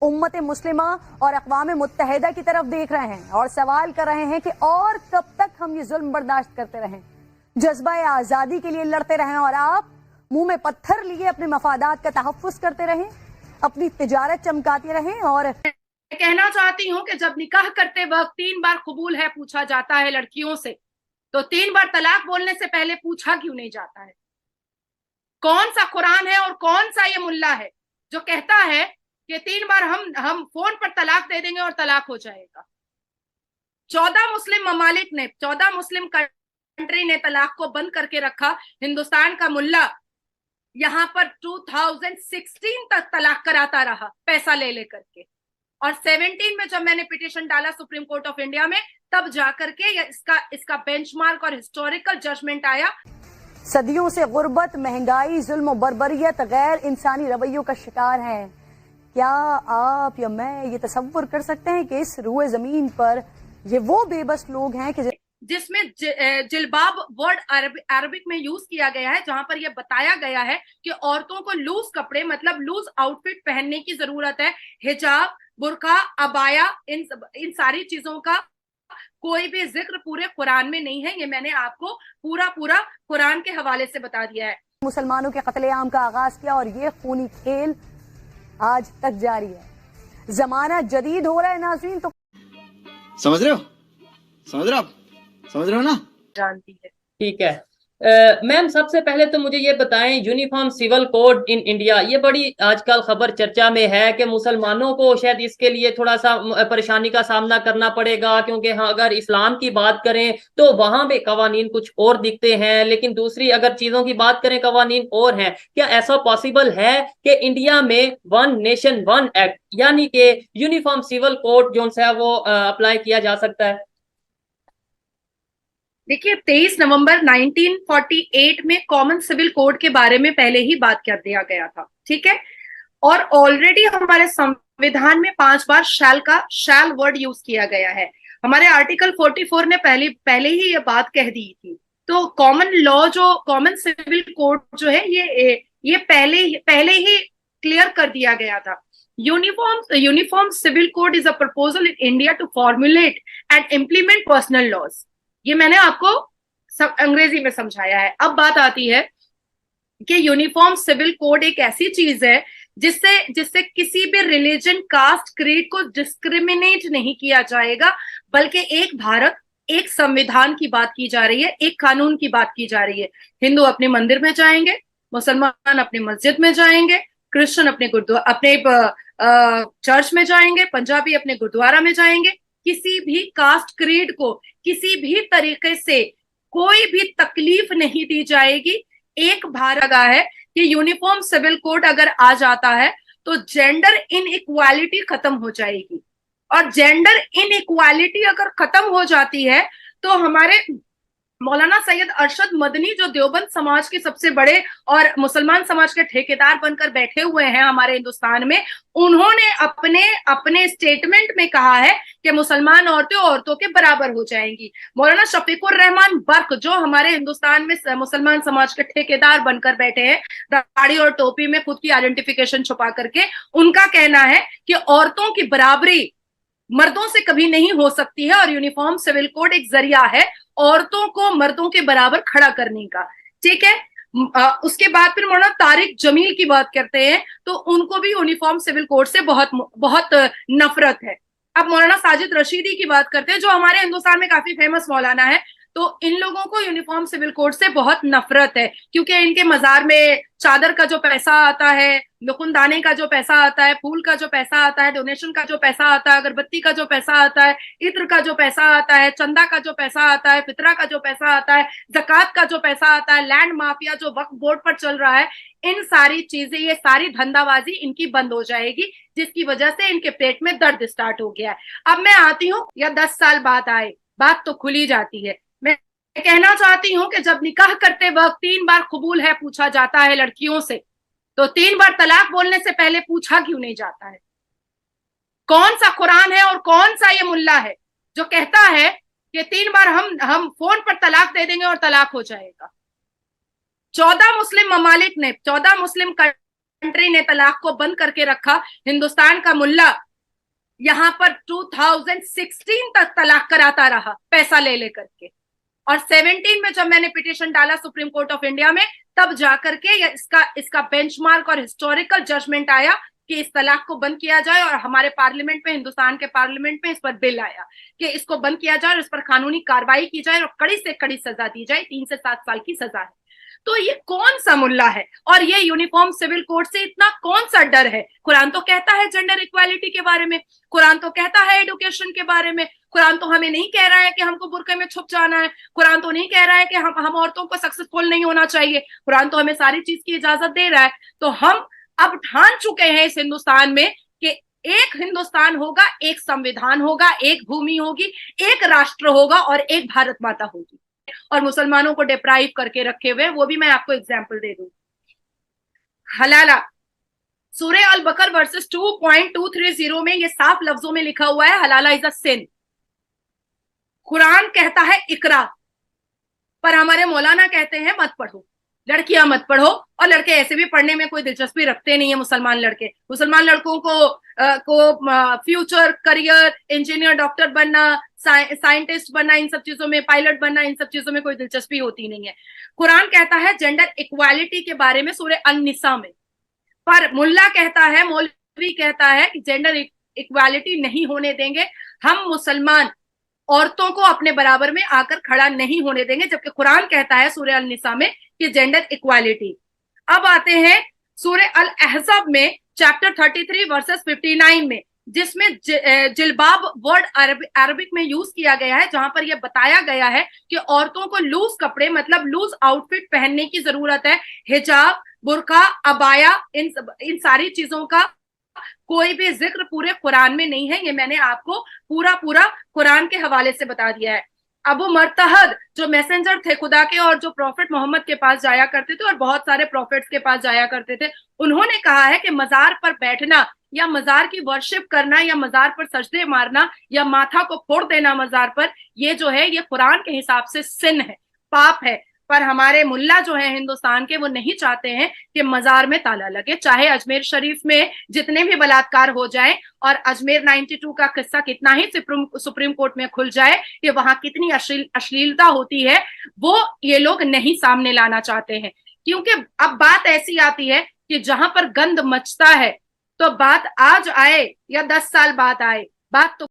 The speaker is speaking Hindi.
उम्मत मुस्लिमा और अक़वाम मुत्तहिदा की तरफ देख रहे हैं और सवाल कर रहे हैं कि और कब तक हम ये जुल्म बर्दाश्त करते रहें, जज्बा आज़ादी के लिए लड़ते रहें और आप मुंह में पत्थर लिए अपने मफादात का तहफ़्फ़ुज़ करते रहें, अपनी तिजारत चमकाते रहें। और कहना चाहती हूँ कि जब निकाह करते वक्त 3 बार कबूल है पूछा जाता है लड़कियों से, तो 3 बार तलाक बोलने से पहले पूछा क्यों नहीं जाता है? कौन सा कुरान है और कौन सा ये मुल्ला है जो कहता है कि 3 बार हम फोन पर तलाक दे देंगे और तलाक हो जाएगा? 14 मुस्लिम ममालिक ने, 14 मुस्लिम कंट्री ने तलाक को बंद करके रखा। हिंदुस्तान का मुल्ला यहाँ पर 2016 तक तलाक कराता रहा पैसा ले लेकर के, और 17 में जब मैंने पिटीशन डाला सुप्रीम कोर्ट ऑफ इंडिया में, तब जाकर के इसका बेंचमार्क और हिस्टोरिकल जजमेंट आया। सदियों से गुर्बत, महंगाई, जुल्म, बर्बरियत, गैर इंसानी रवैयों का शिकार हैं। क्या आप या मैं ये तसव्वुर कर सकते हैं कि इस रुए जमीन पर ये वो बेबस लोग हैं कि जिसमें जिलबाब वर्ड अरबिक में यूज किया गया है, जहां पर यह बताया गया है कि औरतों को लूज कपड़े मतलब लूज आउटफिट पहनने की जरूरत है। हिजाब, बुर्का, अबाया, इन सारी चीजों का कोई भी जिक्र पूरे कुरान में नहीं है। ये मैंने आपको पूरा कुरान के हवाले से बता दिया है। मुसलमानों के कत्लेआम का आगाज किया और ये खूनी खेल आज तक जारी है। जमाना जदीद हो रहा है नाज़रीन, तो समझ रहे हो समझ रहे हो ना? जानती है। ठीक है। मैम, सबसे पहले तो मुझे ये बताएं, uniform civil code in India, ये बड़ी आजकल खबर चर्चा में है कि मुसलमानों को शायद इसके लिए थोड़ा सा परेशानी का सामना करना पड़ेगा, क्योंकि हाँ, अगर इस्लाम की बात करें तो वहां पे कवानीन कुछ और दिखते हैं, लेकिन दूसरी अगर चीजों की बात करें कवानीन और हैं। क्या ऐसा पॉसिबल है कि इंडिया में 1 नेशन 1 एक्ट यानी कि यूनिफॉर्म सिविल कोड जो है वो अप्लाई किया जा सकता है? देखिए, 23 नवंबर 1948 में कॉमन सिविल कोड के बारे में पहले ही बात कर दिया गया था, ठीक है। और ऑलरेडी हमारे संविधान में 5 बार शैल वर्ड यूज किया गया है। हमारे आर्टिकल 44 ने पहले ही ये बात कह दी थी। तो कॉमन लॉ, जो कॉमन सिविल कोड जो है, ये पहले ही क्लियर कर दिया गया था। Uniform civil code is a proposal in India to formulate and implement personal laws. ये मैंने आपको अंग्रेजी में समझाया है। अब बात आती है कि यूनिफॉर्म सिविल कोड एक ऐसी चीज है जिससे किसी भी रिलीजन, कास्ट, क्रीड को डिस्क्रिमिनेट नहीं किया जाएगा, बल्कि एक भारत, एक संविधान की बात की जा रही है, एक कानून की बात की जा रही है। हिंदू अपने मंदिर में जाएंगे, मुसलमान अपने मस्जिद में जाएंगे, क्रिश्चियन अपने चर्च में जाएंगे, पंजाबी अपने गुरुद्वारा में जाएंगे। किसी भी कास्ट, क्रीड को किसी भी तरीके से कोई भी तकलीफ नहीं दी जाएगी। एक भारत है कि यूनिफॉर्म सिविल कोड अगर आ जाता है तो जेंडर इनइक्वालिटी खत्म हो जाएगी, और जेंडर इनइक्वालिटी अगर खत्म हो जाती है तो हमारे मौलाना सैयद अरशद मदनी, जो देवबंद समाज के सबसे बड़े और मुसलमान समाज के ठेकेदार बनकर बैठे हुए हैं हमारे हिंदुस्तान में, उन्होंने अपने स्टेटमेंट में कहा है कि मुसलमान औरतें औरतों के बराबर हो जाएंगी। मौलाना शफीकुर रहमान बर्क, जो हमारे हिंदुस्तान में मुसलमान समाज के ठेकेदार बनकर बैठे हैं, दाढ़ी और टोपी में खुद की आइडेंटिफिकेशन छुपा करके, उनका कहना है कि औरतों की बराबरी मर्दों से कभी नहीं हो सकती है, और यूनिफॉर्म सिविल कोड एक जरिया है औरतों को मर्दों के बराबर खड़ा करने का, ठीक है। उसके बाद फिर मौलाना तारिक जमील की बात करते हैं तो उनको भी यूनिफॉर्म सिविल कोड से बहुत नफरत है। अब मौलाना साजिद रशीदी की बात करते हैं, जो हमारे हिंदुस्तान में काफी फेमस मौलाना है, तो इन लोगों को यूनिफॉर्म सिविल कोड से बहुत नफरत है, क्योंकि इनके मजार में चादर का जो पैसा आता है, लुकुनदाने का जो पैसा आता है, फूल का जो पैसा आता है, डोनेशन का जो पैसा आता है, अगरबत्ती का जो पैसा आता है, इत्र का जो पैसा आता है, चंदा का जो पैसा आता है, फितरा का जो पैसा आता है, जकात का जो पैसा आता है, लैंड माफिया जो वक्फ बोर्ड पर चल रहा है, इन सारी चीजें, ये सारी धंधाबाजी इनकी बंद हो जाएगी, जिसकी वजह से इनके पेट में दर्द स्टार्ट हो गया है। अब मैं आती हूँ, या 10 साल बाद आए, बात तो खुली जाती है। मैं कहना चाहती हूँ कि जब निकाह करते वक्त 3 बार कबूल है पूछा जाता है लड़कियों से, तो 3 बार तलाक बोलने से पहले पूछा क्यों नहीं जाता है? कौन सा कुरान है और कौन सा ये मुल्ला है जो कहता है कि 3 बार हम फोन पर तलाक दे देंगे और तलाक हो जाएगा? 14 मुस्लिम ममालिक ने, 14 मुस्लिम कंट्री ने तलाक को बंद करके रखा। हिंदुस्तान का मुल्ला यहाँ पर 2016 तक तलाक कराता रहा पैसा ले लेकर के, और 17 में जब मैंने पिटीशन डाला सुप्रीम कोर्ट ऑफ इंडिया में, तब जाकर के इसका बेंचमार्क और हिस्टोरिकल जजमेंट आया कि इस तलाक को बंद किया जाए, और हमारे पार्लियामेंट में, हिंदुस्तान के पार्लियामेंट में इस पर बिल आया कि इसको बंद किया जाए और इस पर कानूनी कार्रवाई की जाए और कड़ी से कड़ी सजा दी जाए, 3 से 7 साल की सजा है। तो ये कौन सा मुल्ला है, और ये यूनिफॉर्म सिविल कोड से इतना कौन सा डर है? कुरान तो कहता है जेंडर इक्वालिटी के बारे में, कुरान तो कहता है एजुकेशन के बारे में, कुरान तो हमें नहीं कह रहा है कि हमको बुरके में छुप जाना है, कुरान तो नहीं कह रहा है कि हम औरतों को सक्सेसफुल नहीं होना चाहिए, कुरान तो हमें सारी चीज की इजाजत दे रहा है। तो हम अब ठान चुके हैं इस हिंदुस्तान में कि एक हिंदुस्तान होगा, एक संविधान होगा, एक भूमि होगी, एक राष्ट्र होगा और एक भारत माता होगी, और मुसलमानों को डिप्राइव करके रखे हुए, वो भी मैं आपको एग्जाम्पल दे दूं। हलाला, सूरह अल बकर वर्सेस 2.230 में ये साफ लफ्जों में लिखा हुआ है, हलाला इज अ सिन। कुरान कहता है इकरा, पर हमारे मौलाना कहते हैं मत पढ़ो, लड़कियां मत पढ़ो, और लड़के ऐसे भी पढ़ने में कोई दिलचस्पी रखते नहीं है। मुसलमान लड़के, मुसलमान लड़कों को फ्यूचर करियर, इंजीनियर, डॉक्टर बनना, साइंटिस्ट बनना, इन सब चीजों में, पायलट बनना, इन सब चीजों में कोई दिलचस्पी होती नहीं है। कुरान कहता है जेंडर इक्वालिटी के बारे में सूरह अन-निसा में, पर मुल्ला कहता है, मौलवी कहता है कि जेंडर इक्वालिटी नहीं होने देंगे, हम मुसलमान औरतों को अपने बराबर में आकर खड़ा नहीं होने देंगे, जबकि कुरान कहता है सूरह अल-निसा में कि जेंडर इक्वालिटी। अब आते हैं सूरह अल-अहज़ाब में चैप्टर 33 वर्सेस 59 में, जिसमें जिल्बाब वर्ड अरबिक में यूज किया गया है, जहां पर यह बताया गया है कि औरतों को लूज कपड़े, मतलब लूज आउटफिट पहनने की जरूरत है। हिजाब, बुर्का, अबाया, इन सारी चीजों का कोई भी जिक्र पूरे कुरान में नहीं है। ये मैंने आपको पूरा कुरान के हवाले से बता दिया है। अबू मरतहद जो मैसेंजर थे खुदा के, और जो प्रॉफिट मोहम्मद के पास जाया करते थे और बहुत सारे प्रॉफिट्स के पास जाया करते थे, उन्होंने कहा है कि मजार पर बैठना या मजार की वर्शिप करना या मजार पर सजदे मारना या माथा को फोड़ देना मजार पर, ये जो है ये कुरान के हिसाब से सिन है, पाप है। पर हमारे मुल्ला जो है हिंदुस्तान के, वो नहीं चाहते हैं कि मजार में ताला लगे, चाहे अजमेर शरीफ में जितने भी बलात्कार हो जाए और अजमेर 92 का किस्सा कितना ही सुप्रीम कोर्ट में खुल जाए कि वहां कितनी अश्लीलता होती है, वो ये लोग नहीं सामने लाना चाहते हैं। क्योंकि अब बात ऐसी आती है कि जहां पर गंद मचता है तो बात आज आए या 10 साल बाद आए, बात तो